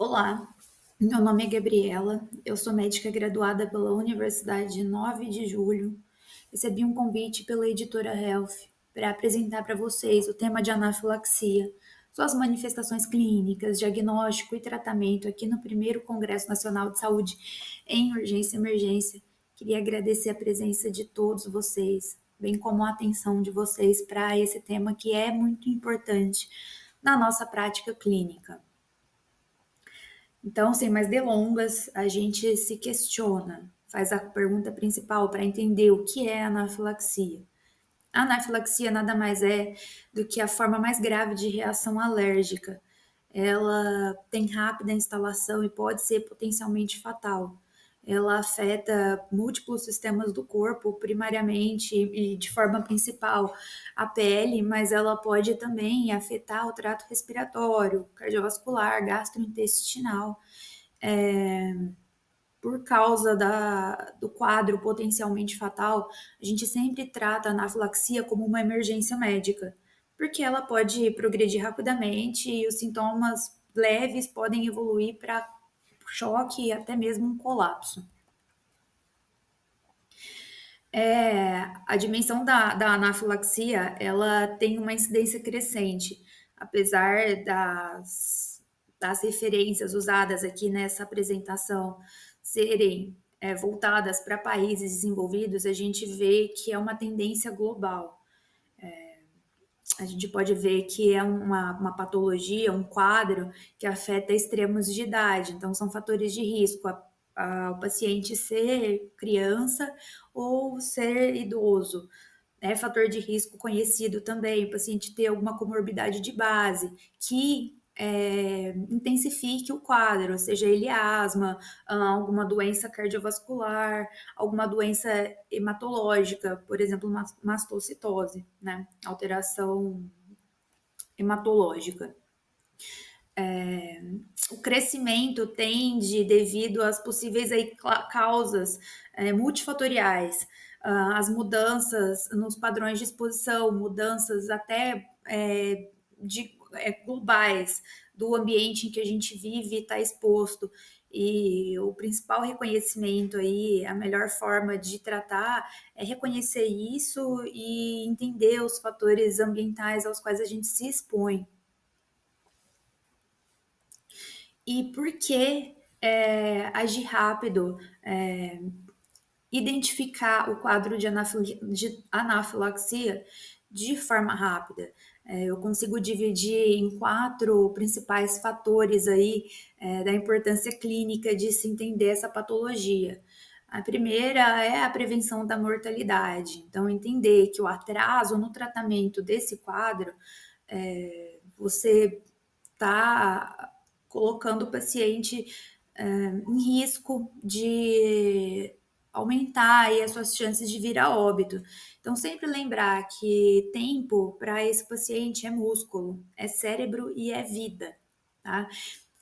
Olá, meu nome é Gabriela, eu sou médica graduada pela Universidade 9 de Julho. Recebi um convite pela editora Health para apresentar para vocês o tema de anafilaxia, suas manifestações clínicas, diagnóstico e tratamento aqui no primeiro Congresso Nacional de Saúde em Urgência e Emergência. Queria agradecer a presença de todos vocês, bem como a atenção de vocês para esse tema que é muito importante na nossa prática clínica. Então, sem mais delongas, a gente se questiona, faz a pergunta principal para entender o que é anafilaxia. A anafilaxia nada mais é do que a forma mais grave de reação alérgica. Ela tem rápida instalação e pode ser potencialmente fatal. Ela afeta múltiplos sistemas do corpo, primariamente e de forma principal a pele, mas ela pode também afetar o trato respiratório, cardiovascular, gastrointestinal. Por causa do quadro potencialmente fatal, a gente sempre trata a anafilaxia como uma emergência médica, porque ela pode progredir rapidamente e os sintomas leves podem evoluir para choque e até mesmo um colapso. A dimensão da anafilaxia, ela tem uma incidência crescente, apesar das referências usadas aqui nessa apresentação serem voltadas para países desenvolvidos, a gente vê que é uma tendência global. A gente pode ver que é uma patologia, um quadro que afeta extremos de idade, então são fatores de risco, o paciente ser criança ou ser idoso. É fator de risco conhecido também, o paciente ter alguma comorbidade de base, que intensifique o quadro, seja ele asma, alguma doença cardiovascular, alguma doença hematológica, por exemplo, mastocitose, né? Alteração hematológica. O crescimento tende devido às possíveis causas multifatoriais, as mudanças nos padrões de exposição, mudanças até globais do ambiente em que a gente vive e está exposto. E o principal reconhecimento aí, a melhor forma de tratar é reconhecer isso e entender os fatores ambientais aos quais a gente se expõe. E por que agir rápido, identificar o quadro de anafilaxia de forma rápida? Eu consigo dividir em 4 principais fatores aí da importância clínica de se entender essa patologia. A primeira é a prevenção da mortalidade. Então, entender que o atraso no tratamento desse quadro, você está colocando o paciente em risco de aumentar aí as suas chances de vir a óbito. Então, sempre lembrar que tempo para esse paciente é músculo, é cérebro e é vida, tá?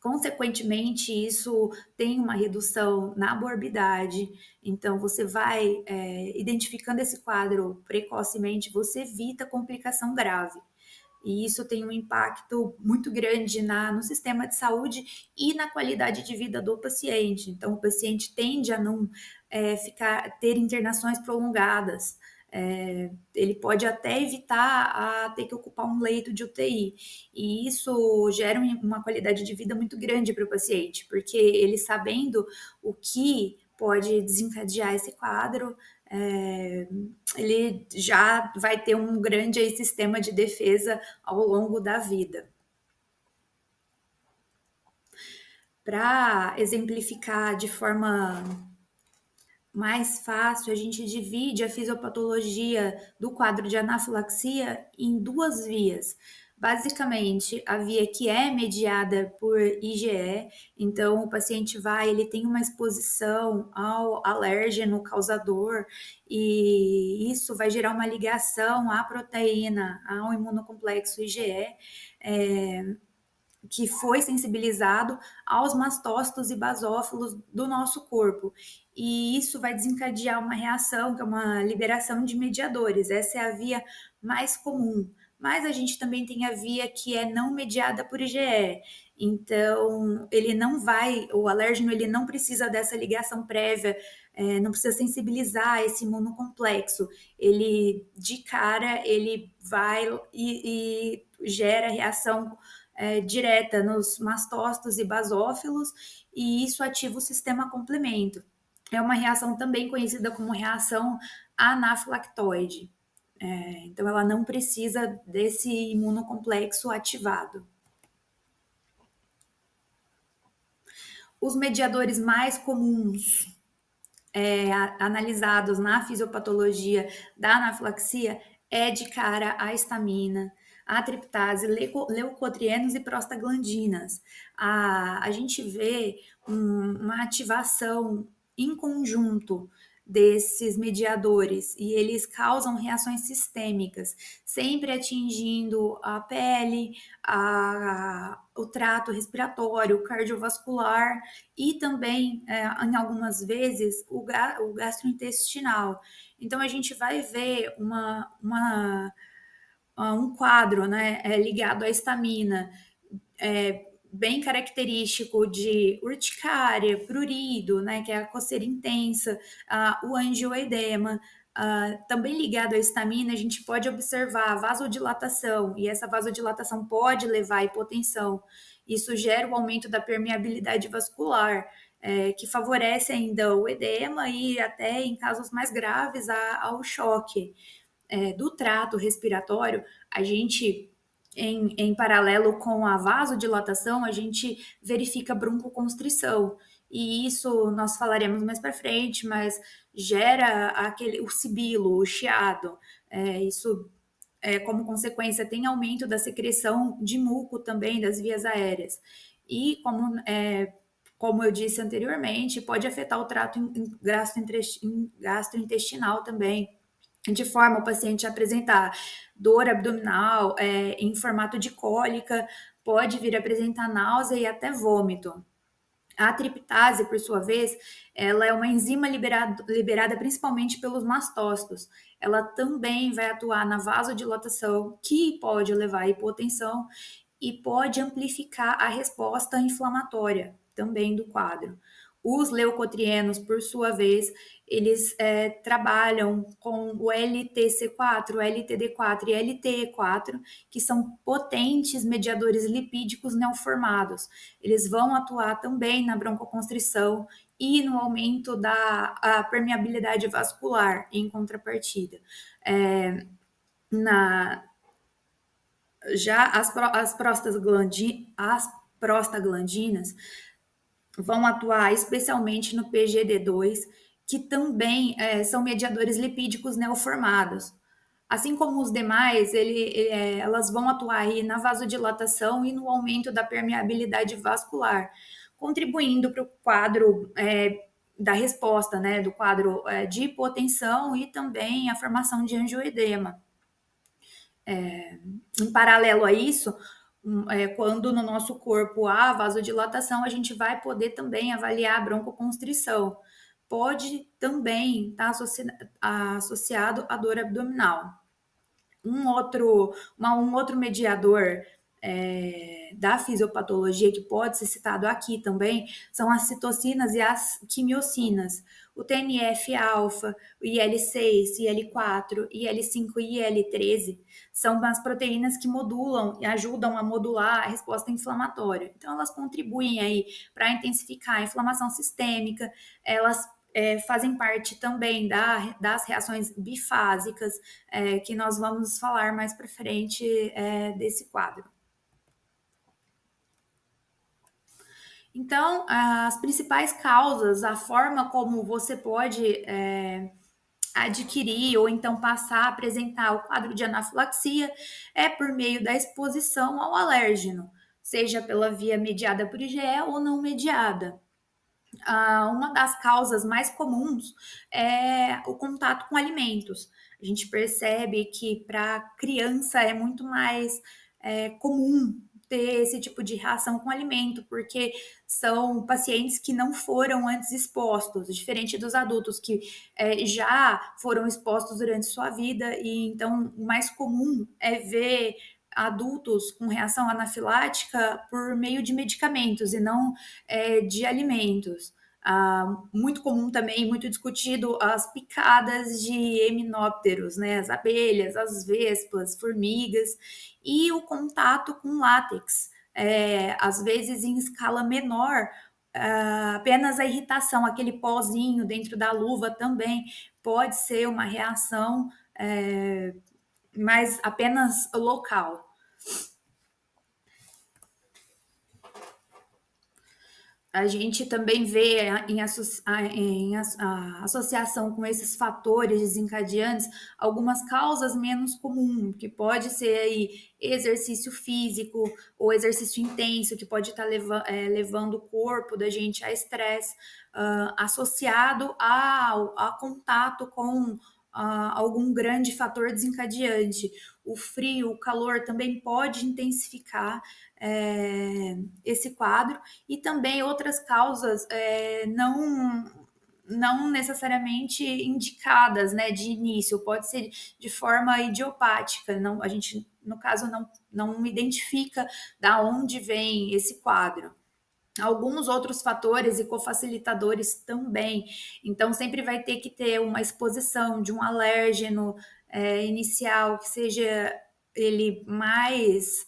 Consequentemente, isso tem uma redução na morbidade, então você vai identificando esse quadro precocemente, você evita complicação grave. E isso tem um impacto muito grande no sistema de saúde e na qualidade de vida do paciente. Então, o paciente tende a não ter internações prolongadas. Ele pode até evitar a ter que ocupar um leito de UTI. E isso gera uma qualidade de vida muito grande para o paciente, porque ele sabendo o que pode desencadear esse quadro, ele já vai ter um grande aí, sistema de defesa ao longo da vida. Para exemplificar de forma mais fácil, a gente divide a fisiopatologia do quadro de anafilaxia em 2 vias. Basicamente, a via que é mediada por IgE, então o paciente ele tem uma exposição ao alérgeno causador e isso vai gerar uma ligação à proteína, ao imunocomplexo IgE, que foi sensibilizado aos mastócitos e basófilos do nosso corpo. E isso vai desencadear uma reação, que é uma liberação de mediadores. Essa é a via mais comum. mas a gente também tem a via que é não mediada por IgE. Então, ele não vai, o alérgeno ele não precisa dessa ligação prévia, não precisa sensibilizar esse imunocomplexo. Ele, de cara, ele vai e gera reação direta nos mastócitos e basófilos, e isso ativa o sistema complemento. É uma reação também conhecida como reação anafilactoide. Então, ela não precisa desse imunocomplexo ativado. Os mediadores mais comuns analisados na fisiopatologia da anafilaxia é de cara a histamina, a triptase, leucotrienos e prostaglandinas. A gente vê uma ativação em conjunto desses mediadores e eles causam reações sistêmicas, sempre atingindo a pele, o trato respiratório, o cardiovascular e também, em algumas vezes, o gastrointestinal. Então, a gente vai ver um quadro, né, ligado à histamina, bem característico de urticária, prurido, né, que é a coceira intensa, o angioedema. Também ligado à histamina, a gente pode observar a vasodilatação, e essa vasodilatação pode levar à hipotensão. Isso gera o aumento da permeabilidade vascular, que favorece ainda o edema e até, em casos mais graves, ao choque. Do trato respiratório, a gente, em paralelo com a vasodilatação, a gente verifica broncoconstrição. E isso nós falaremos mais para frente, mas gera o sibilo, o chiado. Isso, como consequência, tem aumento da secreção de muco também das vias aéreas. E como eu disse anteriormente, pode afetar o trato gastrointestinal também, de forma o paciente a apresentar dor abdominal em formato de cólica, pode vir a apresentar náusea e até vômito. A triptase, por sua vez, ela é uma enzima liberada principalmente pelos mastócitos. Ela também vai atuar na vasodilatação, que pode levar à hipotensão e pode amplificar a resposta inflamatória também do quadro. Os leucotrienos, por sua vez, eles trabalham com o LTC4, o LTD4 e LTE4, que são potentes mediadores lipídicos neoformados. Eles vão atuar também na broncoconstrição e no aumento da permeabilidade vascular, em contrapartida. Na, já as prostaglandinas vão atuar especialmente no PGD2, que também são mediadores lipídicos neoformados. Assim como os demais, elas vão atuar aí na vasodilatação e no aumento da permeabilidade vascular, contribuindo para o quadro da resposta, né, do quadro de hipotensão e também a formação de angioedema. Em paralelo a isso, quando no nosso corpo há vasodilatação, a gente vai poder também avaliar a broncoconstrição. Pode também estar associado à dor abdominal. Um outro mediador da fisiopatologia que pode ser citado aqui também são as citocinas e as quimiocinas. O TNF-alfa, o IL-6, IL-4, IL-5 e IL-13 são as proteínas que modulam e ajudam a modular a resposta inflamatória. Então, elas contribuem aí para intensificar a inflamação sistêmica, elas fazem parte também das reações bifásicas, que nós vamos falar mais para frente desse quadro. Então, as principais causas, a forma como você pode adquirir ou então passar a apresentar o quadro de anafilaxia é por meio da exposição ao alérgeno, seja pela via mediada por IgE ou não mediada. Uma das causas mais comuns é o contato com alimentos. A gente percebe que para criança é muito mais comum ter esse tipo de reação com alimento, porque são pacientes que não foram antes expostos, diferente dos adultos que já foram expostos durante sua vida, e então o mais comum é ver adultos com reação anafilática por meio de medicamentos e não de alimentos. Muito comum também, muito discutido, as picadas de heminópteros, né? As abelhas, as vespas, formigas, e o contato com látex, às vezes em escala menor, apenas a irritação, aquele pozinho dentro da luva também pode ser uma reação, mas apenas local. A gente também vê em associação com esses fatores desencadeantes algumas causas menos comuns, que pode ser aí exercício físico ou exercício intenso, que pode estar levando o corpo da gente a estresse, associado a contato com algum grande fator desencadeante. O frio, o calor também pode intensificar esse quadro, e também outras causas não necessariamente indicadas, né, de início, pode ser de forma idiopática, não, a gente, no caso, não identifica da onde vem esse quadro. Alguns outros fatores e cofacilitadores também. Então, sempre vai ter que ter uma exposição de um alérgeno inicial, que seja ele mais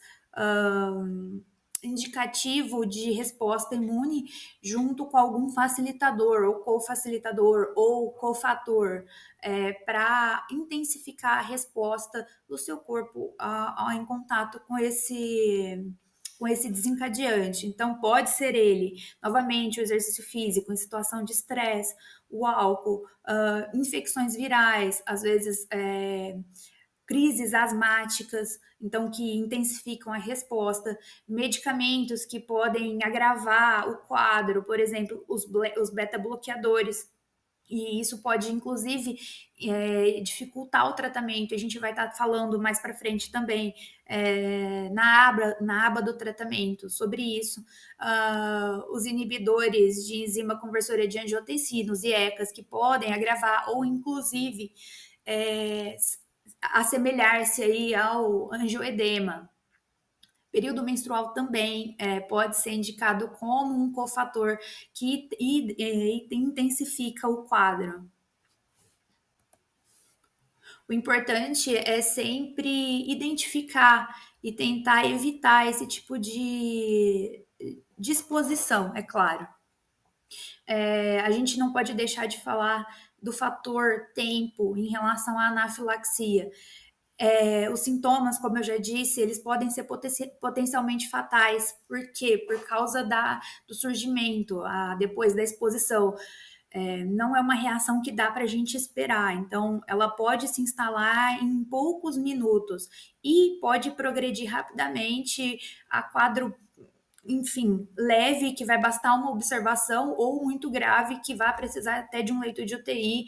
indicativo de resposta imune, junto com algum facilitador, ou cofacilitador, ou cofator, para intensificar a resposta do seu corpo em contato com esse desencadeante. Então, pode ser ele, novamente, o exercício físico em situação de estresse, o álcool, infecções virais, às vezes crises asmáticas, então que intensificam a resposta, medicamentos que podem agravar o quadro, por exemplo, os beta-bloqueadores, e isso pode, inclusive, dificultar o tratamento. A gente vai estar falando mais para frente também, na aba do tratamento, sobre isso. Os inibidores de enzima conversora de angiotensinos e ECAs, que podem agravar ou, inclusive, é, assemelhar-se aí ao angioedema. Período menstrual também pode ser indicado como um cofator que intensifica o quadro. O importante é sempre identificar e tentar evitar esse tipo de exposição, é claro. A gente não pode deixar de falar do fator tempo em relação à anafilaxia. Os sintomas, como eu já disse, eles podem ser potencialmente fatais. Por quê? Por causa do surgimento, depois da exposição. Não é uma reação que dá para a gente esperar. Então, ela pode se instalar em poucos minutos e pode progredir rapidamente a quadro, enfim, leve, que vai bastar uma observação, ou muito grave, que vai precisar até de um leito de UTI,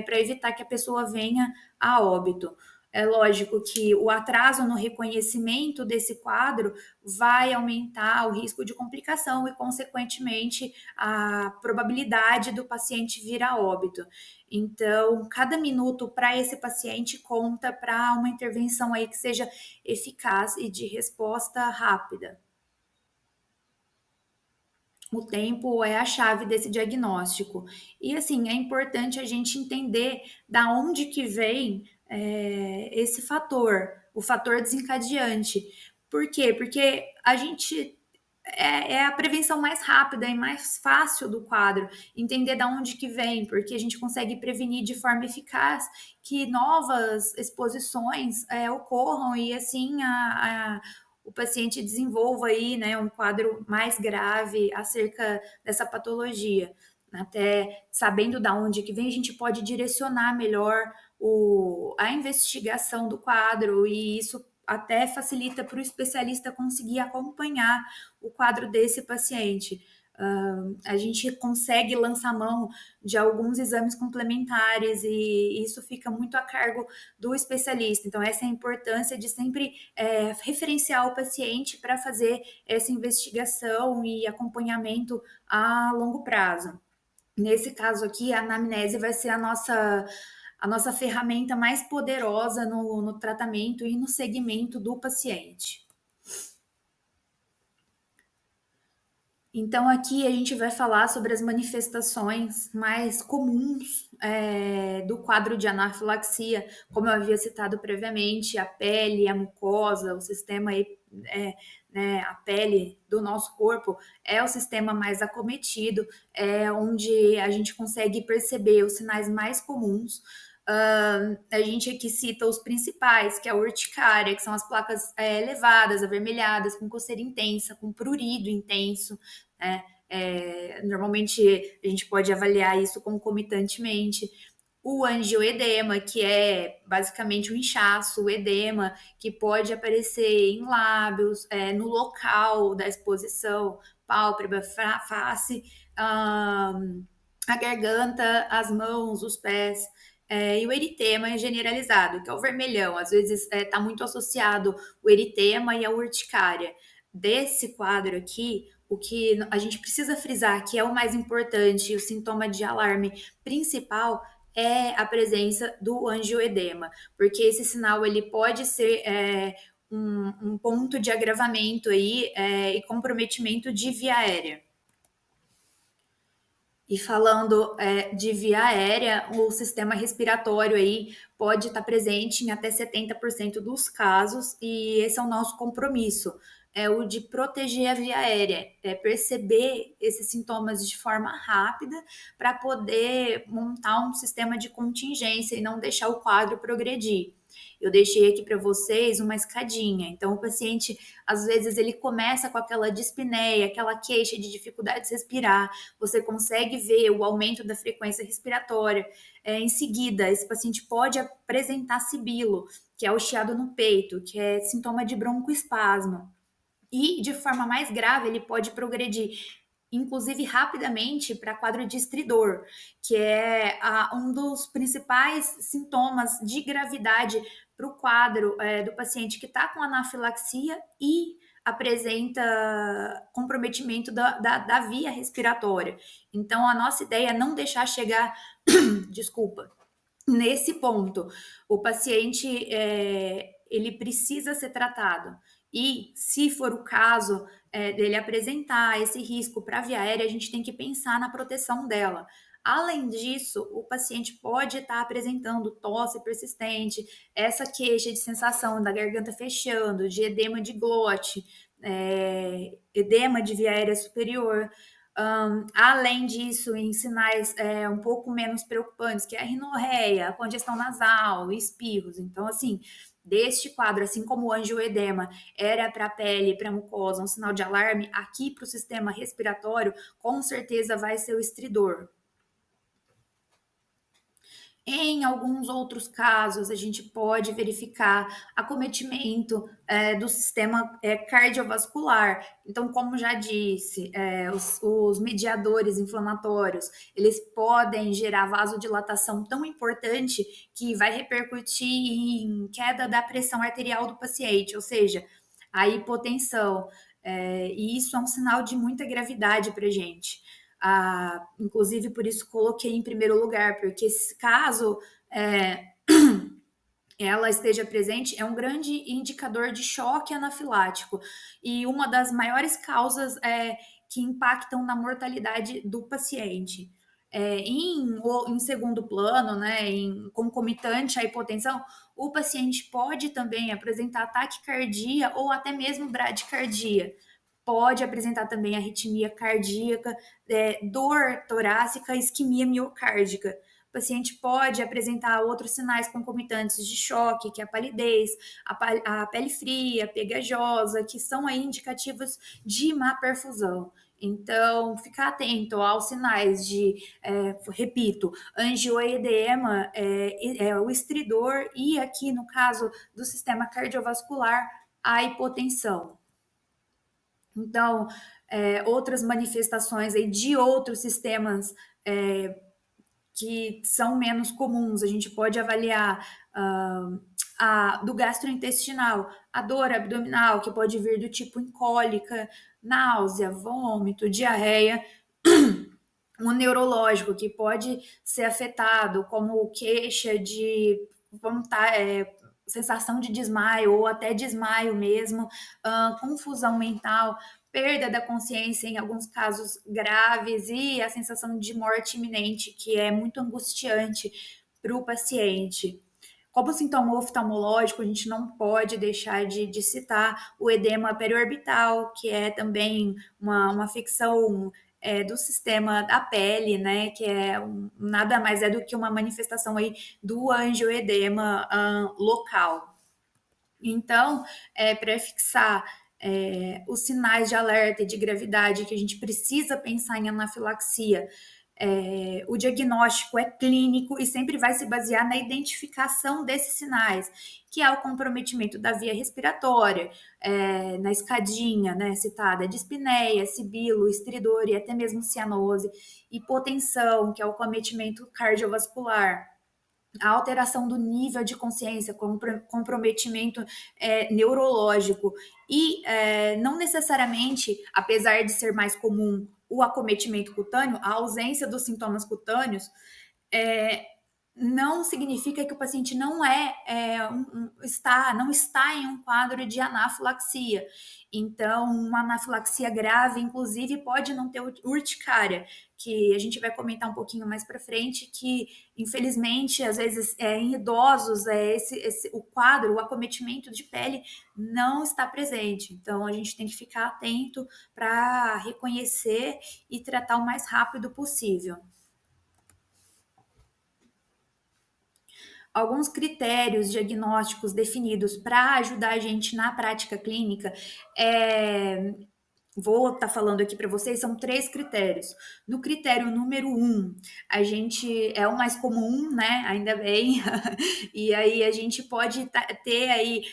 para evitar que a pessoa venha a óbito. É lógico que o atraso no reconhecimento desse quadro vai aumentar o risco de complicação e, consequentemente, a probabilidade do paciente vir a óbito. Então, cada minuto para esse paciente conta para uma intervenção aí que seja eficaz e de resposta rápida. O tempo é a chave desse diagnóstico. E assim, é importante a gente entender da onde que vem esse fator, o fator desencadeante. Por quê? Porque a gente é a prevenção mais rápida e mais fácil do quadro, entender da onde que vem, porque a gente consegue prevenir de forma eficaz que novas exposições ocorram, e assim o paciente desenvolva aí, né, um quadro mais grave acerca dessa patologia. Até sabendo da onde que vem, a gente pode direcionar melhor a investigação do quadro, e isso até facilita para o especialista conseguir acompanhar o quadro desse paciente. A gente consegue lançar mão de alguns exames complementares e isso fica muito a cargo do especialista. Então, essa é a importância de sempre referenciar o paciente para fazer essa investigação e acompanhamento a longo prazo. Nesse caso aqui, a anamnese vai ser a nossa ferramenta mais poderosa no tratamento e no segmento do paciente. Então, aqui a gente vai falar sobre as manifestações mais comuns do quadro de anafilaxia, como eu havia citado previamente, a pele, a mucosa, o sistema, né, a pele do nosso corpo é o sistema mais acometido, é onde a gente consegue perceber os sinais mais comuns. A gente aqui cita os principais, que é a urticária, que são as placas elevadas, avermelhadas, com coceira intensa, com prurido intenso, né? Normalmente a gente pode avaliar isso concomitantemente. O angioedema, que é basicamente o inchaço, o edema, que pode aparecer em lábios, no local da exposição, pálpebra, face, a garganta, as mãos, os pés. E o eritema generalizado, que é o vermelhão. Às vezes está muito associado o eritema e a urticária. Desse quadro aqui, o que a gente precisa frisar, que é o mais importante, o sintoma de alarme principal, é a presença do angioedema, porque esse sinal ele pode ser um ponto de agravamento aí e comprometimento de via aérea. E falando de via aérea, o sistema respiratório aí pode estar presente em até 70% dos casos, e esse é o nosso compromisso, é o de proteger a via aérea, é perceber esses sintomas de forma rápida para poder montar um sistema de contingência e não deixar o quadro progredir. Eu deixei aqui para vocês uma escadinha. Então, o paciente, às vezes, ele começa com aquela dispneia, aquela queixa de dificuldade de respirar. Você consegue ver o aumento da frequência respiratória. Em seguida, esse paciente pode apresentar sibilo, que é o chiado no peito, que é sintoma de broncoespasmo. E, de forma mais grave, ele pode progredir, inclusive rapidamente, para quadro de estridor, que é um dos principais sintomas de gravidade para o quadro do paciente que está com anafilaxia e apresenta comprometimento da via respiratória. Então, a nossa ideia é não deixar chegar, desculpa, nesse ponto. O paciente ele precisa ser tratado. E, se for o caso dele apresentar esse risco para a via aérea, a gente tem que pensar na proteção dela. Além disso, o paciente pode estar apresentando tosse persistente, essa queixa de sensação da garganta fechando, de edema de glote, edema de via aérea superior. Além disso, em sinais um pouco menos preocupantes, que é a rinorreia, a congestão nasal, espirros. Então, assim, deste quadro, assim como o angioedema era para a pele, para a mucosa, um sinal de alarme, aqui para o sistema respiratório, com certeza vai ser o estridor. Em alguns outros casos, a gente pode verificar acometimento do sistema cardiovascular. Então, como já disse, os mediadores inflamatórios, eles podem gerar vasodilatação tão importante que vai repercutir em queda da pressão arterial do paciente, ou seja, a hipotensão. E isso é um sinal de muita gravidade para a gente. Inclusive, por isso coloquei em primeiro lugar, porque caso ela esteja presente, é um grande indicador de choque anafilático e uma das maiores causas que impactam na mortalidade do paciente. Em segundo plano, né, em concomitante à hipotensão, o paciente pode também apresentar taquicardia ou até mesmo bradicardia. Pode apresentar também arritmia cardíaca, dor torácica, isquemia miocárdica. O paciente pode apresentar outros sinais concomitantes de choque, que é a palidez, a pele fria, pegajosa, que são aí indicativos de má perfusão. Então, ficar atento aos sinais de, repito, angioedema, o estridor e aqui no caso do sistema cardiovascular, a hipotensão. Então, outras manifestações aí de outros sistemas que são menos comuns. A gente pode avaliar do gastrointestinal, a dor abdominal, que pode vir do tipo cólica, náusea, vômito, diarreia, um neurológico que pode ser afetado, como queixa de sensação de desmaio ou até desmaio mesmo, confusão mental, perda da consciência em alguns casos graves e a sensação de morte iminente, que é muito angustiante para o paciente. Como sintoma oftalmológico, a gente não pode deixar de citar o edema periorbital, que é também uma afecção do sistema da pele, né? Que nada mais é do que uma manifestação aí do angioedema local. Então, para fixar os sinais de alerta e de gravidade que a gente precisa pensar em anafilaxia, o diagnóstico é clínico e sempre vai se basear na identificação desses sinais, que é o comprometimento da via respiratória, na escadinha, né, citada, dispneia, sibilo, estridor e até mesmo cianose, hipotensão, que é o acometimento cardiovascular, a alteração do nível de consciência, comprometimento neurológico e não necessariamente, apesar de ser mais comum o acometimento cutâneo, a ausência dos sintomas cutâneos, é, não significa que o paciente não está em um quadro de anafilaxia. Então, uma anafilaxia grave, inclusive, pode não ter urticária, que a gente vai comentar um pouquinho mais para frente, que infelizmente, às vezes, em idosos, o quadro, o acometimento de pele não está presente. Então, a gente tem que ficar atento para reconhecer e tratar o mais rápido possível. Alguns critérios diagnósticos definidos para ajudar a gente na prática clínica vou estar falando aqui para vocês, são 3 critérios. No critério número 1, a gente é o mais comum, né? Ainda bem. E aí a gente pode ter aí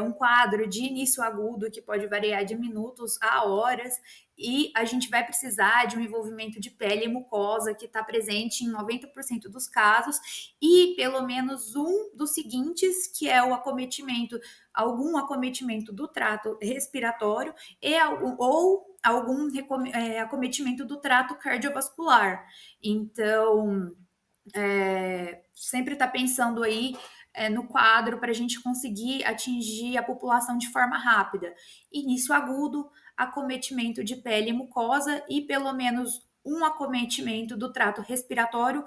um quadro de início agudo que pode variar de minutos a horas, e a gente vai precisar de um envolvimento de pele e mucosa que está presente em 90% dos casos, e pelo menos um dos seguintes, que é algum acometimento do trato respiratório ou algum acometimento do trato cardiovascular. Então, sempre está pensando aí no quadro para a gente conseguir atingir a população de forma rápida. Início agudo, acometimento de pele e mucosa e pelo menos um acometimento do trato respiratório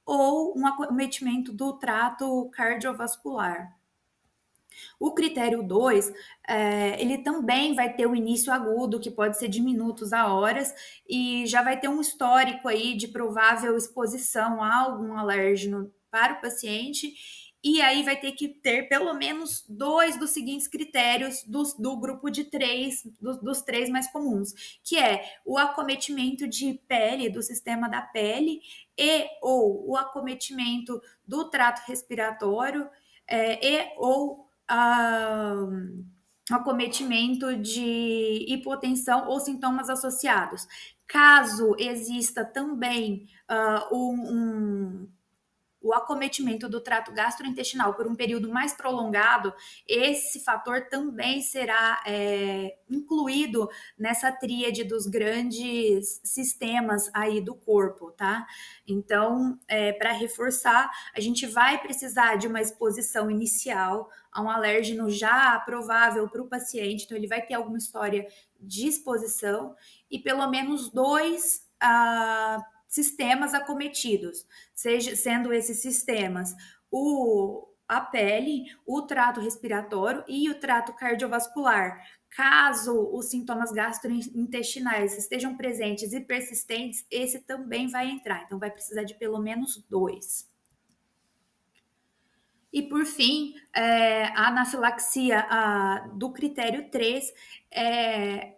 ou um acometimento do trato cardiovascular. O critério 2, ele também vai ter o início agudo, que pode ser de minutos a horas, e já vai ter um histórico aí de provável exposição a algum alérgeno para o paciente, e aí vai ter que ter pelo menos 2 dos seguintes critérios do grupo de 3, dos 3 mais comuns, que é o acometimento de pele, do sistema da pele, e ou o acometimento do trato respiratório, e ou acometimento de hipotensão ou sintomas associados. Caso exista também o acometimento do trato gastrointestinal por um período mais prolongado, esse fator também será incluído nessa tríade dos grandes sistemas aí do corpo, tá? Então, para reforçar, a gente vai precisar de uma exposição inicial a um alérgeno já provável para o paciente, então ele vai ter alguma história de exposição e pelo menos 2 sistemas acometidos, sendo esses sistemas a pele, o trato respiratório e o trato cardiovascular. Caso os sintomas gastrointestinais estejam presentes e persistentes, esse também vai entrar. Então, vai precisar de pelo menos 2. E, por fim, a anafilaxia do critério 3 é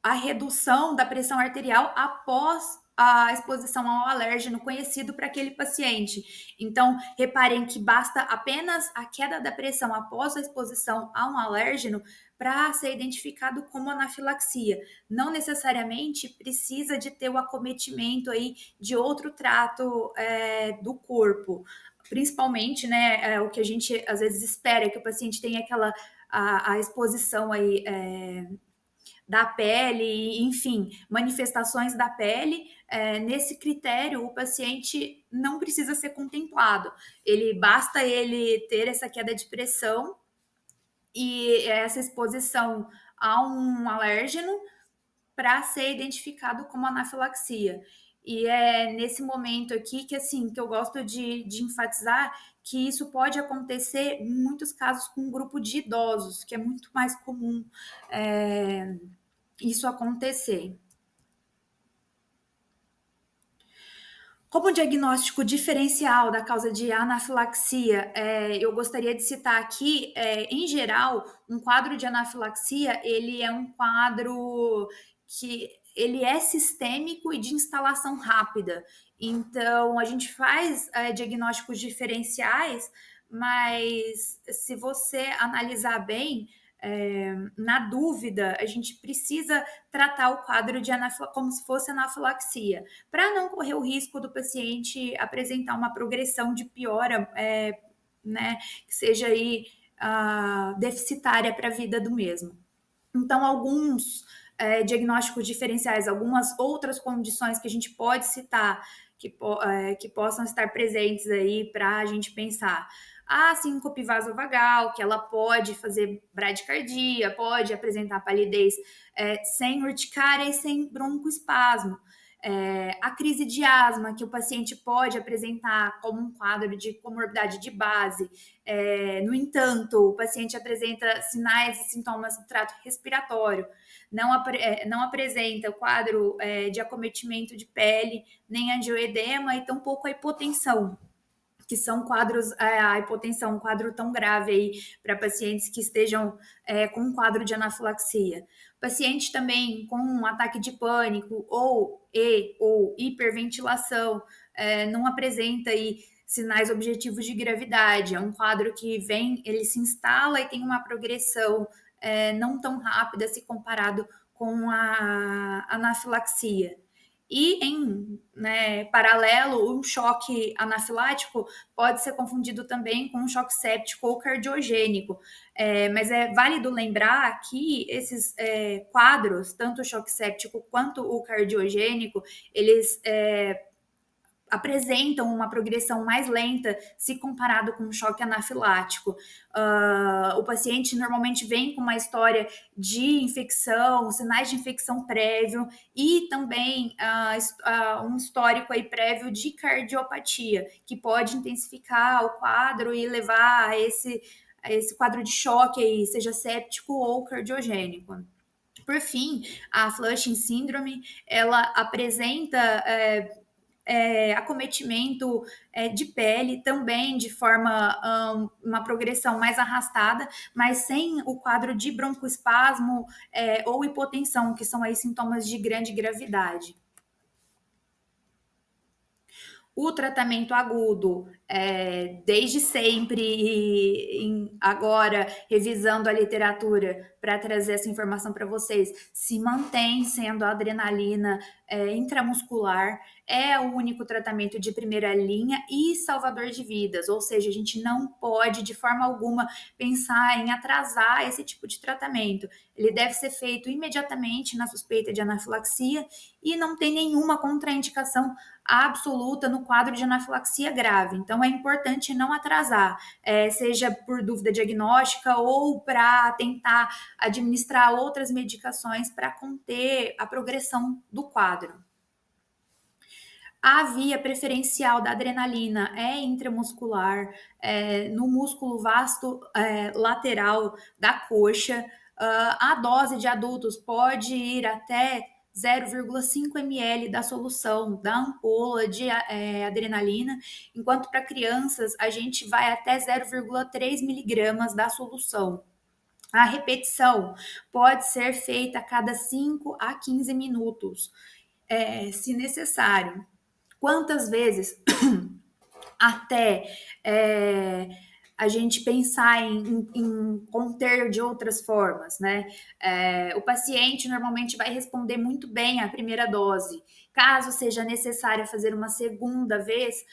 a redução da pressão arterial após a exposição ao alérgeno conhecido para aquele paciente. Então, reparem que basta apenas a queda da pressão após a exposição a um alérgeno para ser identificado como anafilaxia. Não necessariamente precisa de ter o acometimento aí de outro trato do corpo. Principalmente, né, o que a gente às vezes espera é que o paciente tenha aquela a exposição aí da pele, enfim, manifestações da pele. Nesse critério, o paciente não precisa ser contemplado. Basta ele ter essa queda de pressão e essa exposição a um alérgeno para ser identificado como anafilaxia. E é nesse momento aqui que, assim, que eu gosto de enfatizar que isso pode acontecer em muitos casos com um grupo de idosos, que é muito mais comum isso acontecer. Como diagnóstico diferencial da causa de anafilaxia, eu gostaria de citar aqui, em geral, um quadro de anafilaxia, ele é um quadro que ele é sistêmico e de instalação rápida. Então, a gente faz diagnósticos diferenciais, mas se você analisar bem, na dúvida, a gente precisa tratar o quadro de como se fosse anafilaxia, para não correr o risco do paciente apresentar uma progressão de piora, né, que seja aí deficitária para a vida do mesmo. Então, alguns diagnósticos diferenciais, algumas outras condições que a gente pode citar que possam estar presentes aí para a gente pensar. A síncope vasovagal, que ela pode fazer bradicardia, pode apresentar palidez sem urticária e sem broncoespasmo. A crise de asma, que o paciente pode apresentar como um quadro de comorbidade de base. No entanto, o paciente apresenta sinais e sintomas do trato respiratório, não apresenta o quadro de acometimento de pele, nem angioedema e tampouco a hipotensão, que são quadros, a hipotensão, um quadro tão grave aí para pacientes que estejam com um quadro de anafilaxia. Paciente também com um ataque de pânico ou hiperventilação, não apresenta aí sinais objetivos de gravidade. É um quadro que ele se instala e tem uma progressão não tão rápida se comparado com a anafilaxia. E em paralelo, um choque anafilático pode ser confundido também com um choque séptico ou cardiogênico. Mas é válido lembrar que esses quadros, tanto o choque séptico quanto o cardiogênico, eles apresentam uma progressão mais lenta se comparado com um choque anafilático. O paciente normalmente vem com uma história de infecção, sinais de infecção prévio e também um histórico aí prévio de cardiopatia, que pode intensificar o quadro e levar a esse quadro de choque aí, seja séptico ou cardiogênico. Por fim, a Flushing Syndrome, ela apresenta acometimento de pele também de forma uma progressão mais arrastada, mas sem o quadro de broncoespasmo ou hipotensão, que são aí sintomas de grande gravidade. O tratamento agudo, desde sempre e agora revisando a literatura para trazer essa informação para vocês, se mantém sendo a adrenalina intramuscular, é o único tratamento de primeira linha e salvador de vidas, ou seja, a gente não pode de forma alguma pensar em atrasar esse tipo de tratamento. Ele deve ser feito imediatamente na suspeita de anafilaxia e não tem nenhuma contraindicação absoluta no quadro de anafilaxia grave. Então, é importante não atrasar, seja por dúvida diagnóstica ou para tentar administrar outras medicações para conter a progressão do quadro. A via preferencial da adrenalina é intramuscular, no músculo vasto lateral da coxa. A dose de adultos pode ir até 0,5 ml da solução da ampola de adrenalina, enquanto para crianças a gente vai até 0,3 miligramas da solução. A repetição pode ser feita a cada 5 a 15 minutos, se necessário. Quantas vezes? Até a gente pensar em conter de outras formas, né? O paciente normalmente vai responder muito bem à primeira dose. Caso seja necessário fazer uma segunda vez,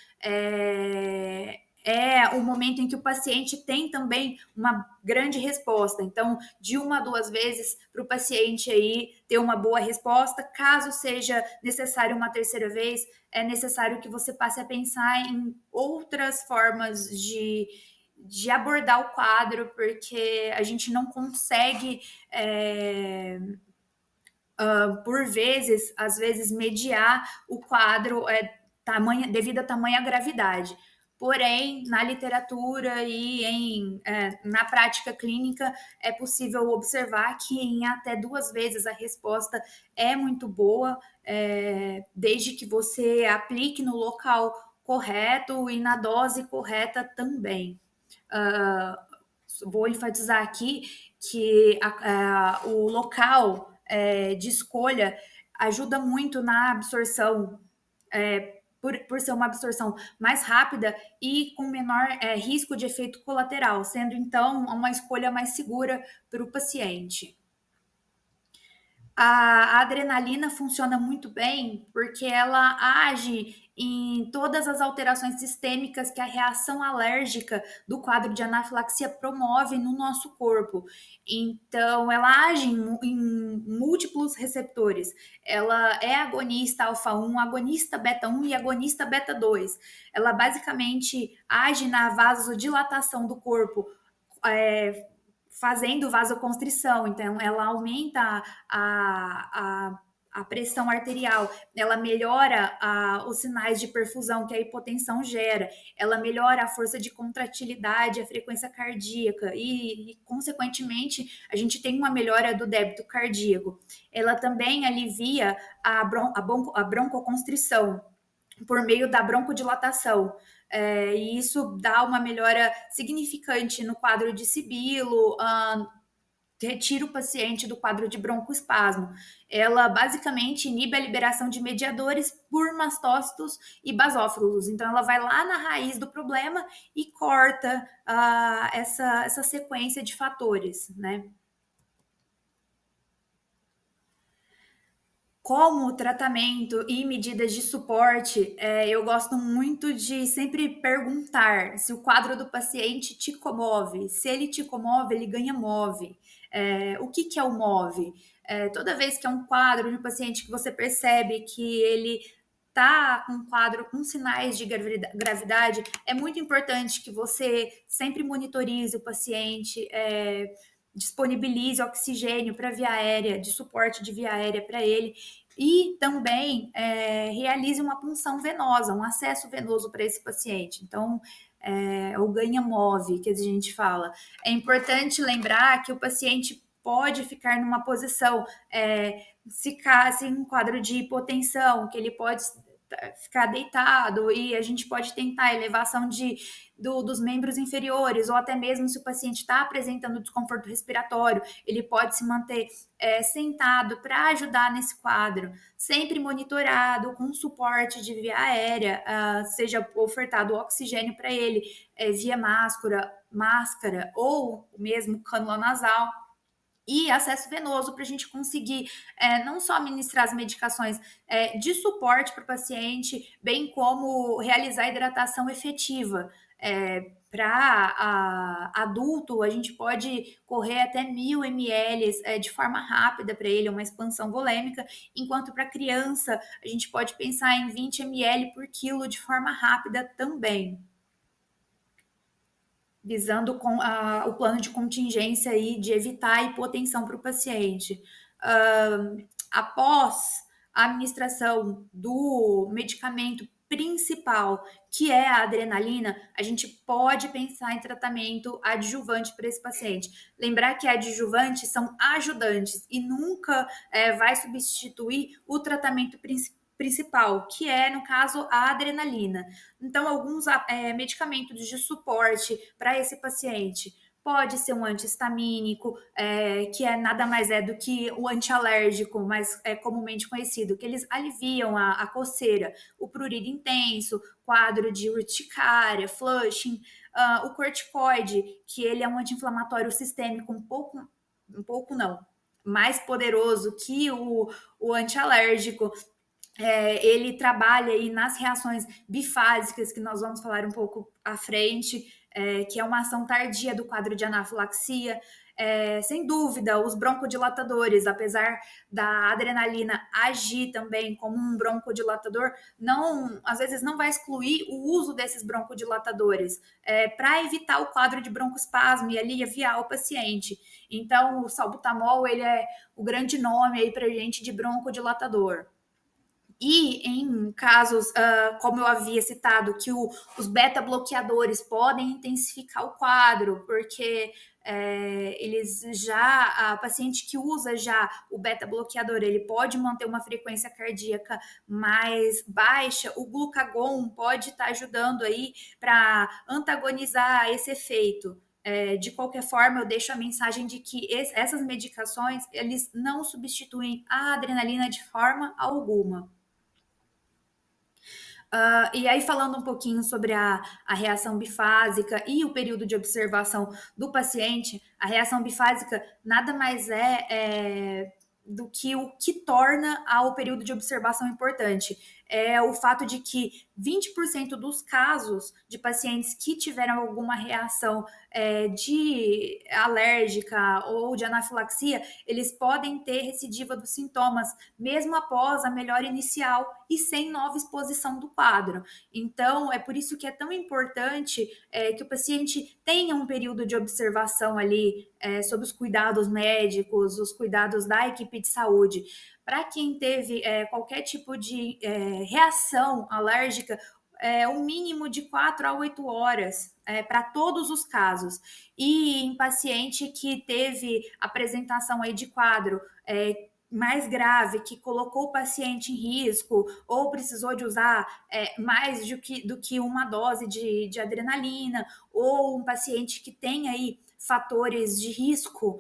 é o momento em que o paciente tem também uma grande resposta. Então, de uma a duas vezes para o paciente aí ter uma boa resposta. Caso seja necessário uma terceira vez, é necessário que você passe a pensar em outras formas de abordar o quadro, porque a gente não consegue, por vezes, às vezes, mediar o quadro devido a tamanha gravidade. Porém, na literatura e na prática clínica, é possível observar que em até duas vezes a resposta é muito boa, desde que você aplique no local correto e na dose correta também. Uh, Vou enfatizar aqui que o local de escolha ajuda muito na absorção, por ser uma absorção mais rápida e com menor risco de efeito colateral, sendo então uma escolha mais segura para o paciente. A adrenalina funciona muito bem porque ela age em todas as alterações sistêmicas que a reação alérgica do quadro de anafilaxia promove no nosso corpo. Então, ela age em múltiplos receptores. Ela é agonista alfa-1, agonista beta-1 e agonista beta-2. Ela basicamente age na vasodilatação do corpo, é, fazendo vasoconstrição, então ela aumenta a pressão arterial, ela melhora os sinais de perfusão que a hipotensão gera, ela melhora a força de contratilidade, a frequência cardíaca e consequentemente, a gente tem uma melhora do débito cardíaco. Ela também alivia a broncoconstrição por meio da broncodilatação. E isso dá uma melhora significante no quadro de sibilo, retira o paciente do quadro de broncoespasmo. Ela basicamente inibe a liberação de mediadores por mastócitos e basófilos. Então, ela vai lá na raiz do problema e corta essa sequência de fatores, né? Como tratamento e medidas de suporte, eu gosto muito de sempre perguntar se o quadro do paciente te comove. Se ele te comove, ele ganha move. O que, que é o move? Toda vez que é um quadro de um paciente que você percebe que ele está com um quadro com sinais de gravidade, é muito importante que você sempre monitorize o paciente, disponibilize oxigênio para via aérea, de suporte de via aérea para ele, e também realize uma punção venosa, um acesso venoso para esse paciente. Então, o ganha-move, que a gente fala. É importante lembrar que o paciente pode ficar numa posição, se caso em um quadro de hipotensão, que ele pode ficar deitado e a gente pode tentar elevação dos membros inferiores, ou até mesmo se o paciente está apresentando desconforto respiratório, ele pode se manter sentado para ajudar nesse quadro, sempre monitorado, com suporte de via aérea, seja ofertado oxigênio para ele via máscara ou mesmo cânula nasal, e acesso venoso para a gente conseguir não só administrar as medicações de suporte para o paciente, bem como realizar hidratação efetiva. Para adulto, a gente pode correr até 1.000 ml de forma rápida para ele, uma expansão volêmica, enquanto para criança a gente pode pensar em 20 ml por quilo de forma rápida também, visando o plano de contingência aí de evitar a hipotensão para o paciente. Após a administração do medicamento principal, que é a adrenalina, a gente pode pensar em tratamento adjuvante para esse paciente. Lembrar que adjuvantes são ajudantes e nunca vai substituir o tratamento principal, que é, no caso, a adrenalina. Então, alguns medicamentos de suporte para esse paciente pode ser um anti-histamínico, que é nada mais é do que o antialérgico, mais comumente conhecido, que eles aliviam a coceira, o prurido intenso, quadro de urticária, flushing, o corticoide, que ele é um anti-inflamatório sistêmico um pouco não, mais poderoso que o antialérgico. Ele trabalha aí nas reações bifásicas, que nós vamos falar um pouco à frente, que é uma ação tardia do quadro de anafilaxia. Sem dúvida, os broncodilatadores, apesar da adrenalina agir também como um broncodilatador, não, às vezes não vai excluir o uso desses broncodilatadores para evitar o quadro de broncoespasmo e aliviar o paciente. Então, o salbutamol ele é o grande nome aí para gente de broncodilatador. E em casos, como eu havia citado, que os beta-bloqueadores podem intensificar o quadro, porque eles já, a paciente que usa já o beta-bloqueador, ele pode manter uma frequência cardíaca mais baixa, o glucagon pode estar ajudando aí para antagonizar esse efeito. De qualquer forma, eu deixo a mensagem de que essas medicações, eles não substituem a adrenalina de forma alguma. E aí, falando um pouquinho sobre a reação bifásica e o período de observação do paciente, a reação bifásica nada mais do que o que torna o período de observação importante. É o fato de que 20% dos casos de pacientes que tiveram alguma reação de alérgica ou de anafilaxia, eles podem ter recidiva dos sintomas, mesmo após a melhora inicial e sem nova exposição do quadro. Então, é por isso que é tão importante que o paciente tenha um período de observação ali sob os cuidados médicos, os cuidados da equipe de saúde. Para quem teve qualquer tipo de reação alérgica, um mínimo de 4 a 8 horas para todos os casos. E em paciente que teve apresentação aí de quadro mais grave, que colocou o paciente em risco, ou precisou de usar mais do que uma dose de adrenalina, ou um paciente que tem aí fatores de risco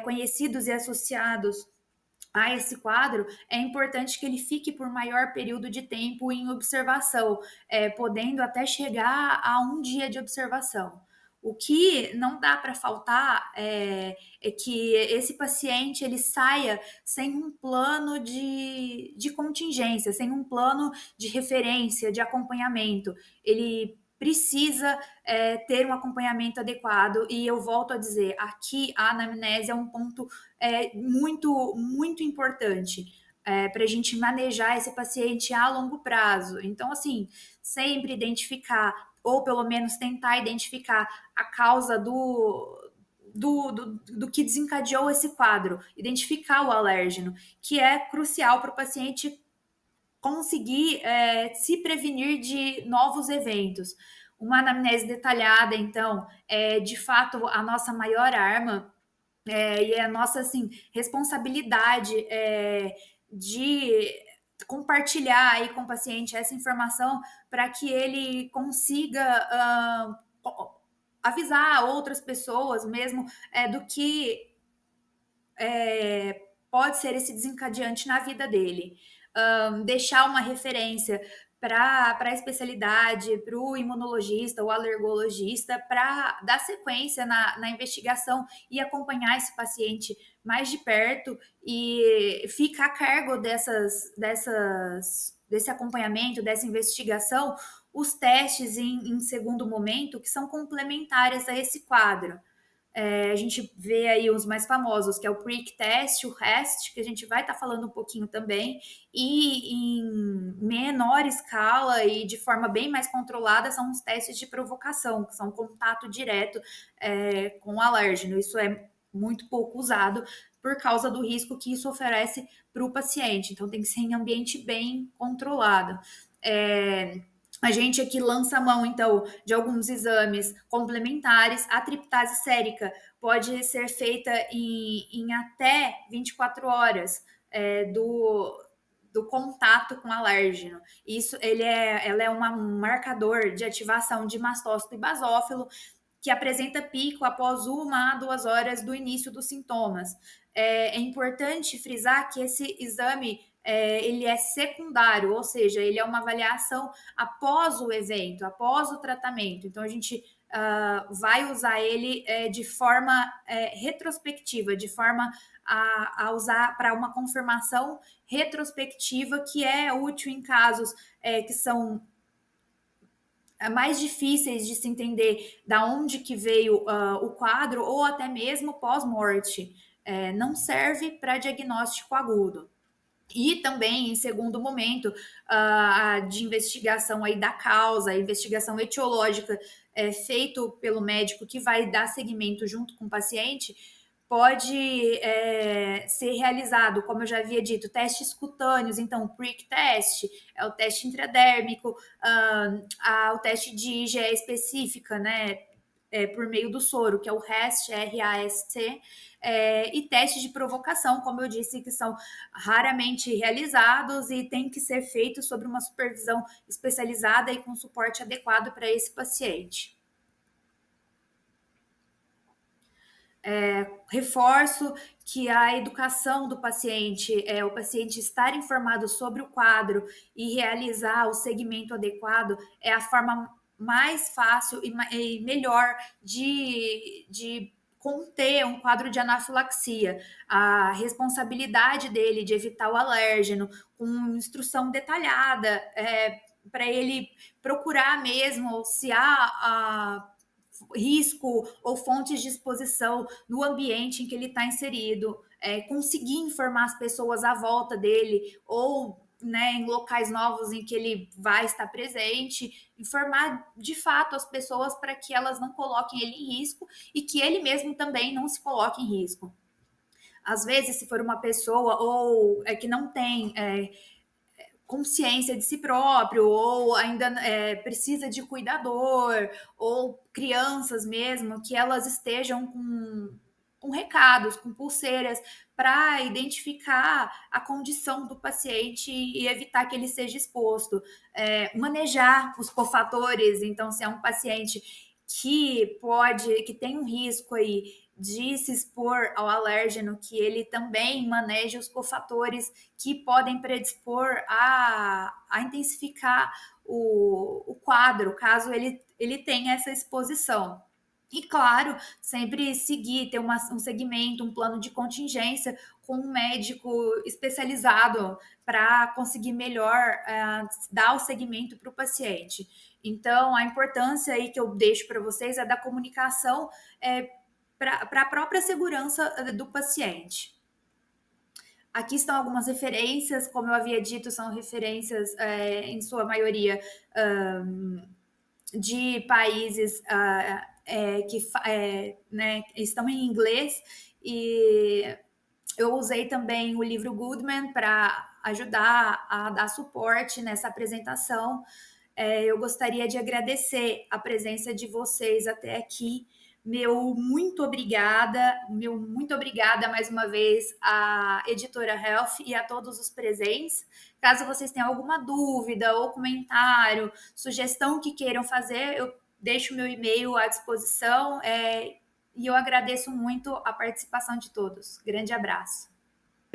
conhecidos e associados a esse quadro, é importante que ele fique por maior período de tempo em observação, podendo até chegar a um dia de observação. O que não dá para faltar é que esse paciente ele saia sem um plano de contingência, sem um plano de referência, de acompanhamento. Ele precisa ter um acompanhamento adequado, e eu volto a dizer, aqui a anamnese é um ponto muito, muito importante para a gente manejar esse paciente a longo prazo. Então, assim, sempre identificar, ou pelo menos tentar identificar a causa do que desencadeou esse quadro, identificar o alérgeno, que é crucial para o paciente conseguir se prevenir de novos eventos. Uma anamnese detalhada, então, é de fato a nossa maior arma e é a nossa assim, responsabilidade de compartilhar aí com o paciente essa informação para que ele consiga avisar outras pessoas mesmo do que pode ser esse desencadeante na vida dele. Deixar uma referência para a especialidade, para o imunologista ou alergologista, para dar sequência na investigação e acompanhar esse paciente mais de perto e ficar a cargo desse acompanhamento, dessa investigação, os testes em segundo momento, que são complementares a esse quadro. A gente vê aí os mais famosos, que é o Prick Test, o REST, que a gente vai estar falando um pouquinho também, e em menor escala e de forma bem mais controlada são os testes de provocação, que são contato direto com o alérgeno. Isso é muito pouco usado por causa do risco que isso oferece para o paciente. Então tem que ser em ambiente bem controlado. A gente aqui lança a mão, então, de alguns exames complementares. A triptase sérica pode ser feita em até 24 horas do contato com alérgeno. Ela é um marcador de ativação de mastócito e basófilo. que apresenta pico após 1 a 2 horas do início dos sintomas. É importante frisar que esse exame ele é secundário, ou seja, ele é uma avaliação após o evento, após o tratamento. Então, a gente vai usar ele de forma retrospectiva, de forma a usar para uma confirmação retrospectiva, que é útil em casos que são mais difíceis de se entender da onde que veio o quadro, ou até mesmo pós-morte. Não serve para diagnóstico agudo. E também, em segundo momento, de investigação aí da causa, a investigação etiológica feito pelo médico que vai dar seguimento junto com o paciente, pode ser realizado, como eu já havia dito, testes cutâneos. Então, o prick test é o teste intradérmico, o teste de IgE específica, né, por meio do soro, que é o RAST, R-A-S-T, e testes de provocação, como eu disse, que são raramente realizados e tem que ser feito sob uma supervisão especializada e com suporte adequado para esse paciente. Reforço que a educação do paciente, o paciente estar informado sobre o quadro e realizar o segmento adequado, é a forma mais fácil e melhor de conter um quadro de anafilaxia. A responsabilidade dele de evitar o alérgeno, com instrução detalhada, para ele procurar mesmo se há risco ou fontes de exposição no ambiente em que ele está inserido, conseguir informar as pessoas à volta dele, ou né, em locais novos em que ele vai estar presente, informar de fato as pessoas para que elas não coloquem ele em risco e que ele mesmo também não se coloque em risco. Às vezes, se for uma pessoa ou que não tem consciência de si próprio, ou ainda precisa de cuidador, ou crianças mesmo, que elas estejam com recados, com pulseiras, para identificar a condição do paciente e evitar que ele seja exposto. Manejar os cofatores, então, se é um paciente que tem um risco aí de se expor ao alérgeno, que ele também maneje os cofatores que podem predispor a intensificar o quadro, caso ele tenha essa exposição. E, claro, sempre seguir, ter um segmento, um plano de contingência com um médico especializado para conseguir melhor dar o segmento para o paciente. Então, a importância aí que eu deixo para vocês é da comunicação para a própria segurança do paciente. Aqui estão algumas referências, como eu havia dito, são referências, em sua maioria, de países que né, estão em inglês, e eu usei também o livro Goodman para ajudar a dar suporte nessa apresentação. Eu gostaria de agradecer a presença de vocês até aqui. Meu muito obrigada mais uma vez à Editora Health e a todos os presentes. Caso vocês tenham alguma dúvida ou comentário, sugestão que queiram fazer, eu deixo meu e-mail à disposição, e eu agradeço muito a participação de todos. Grande abraço.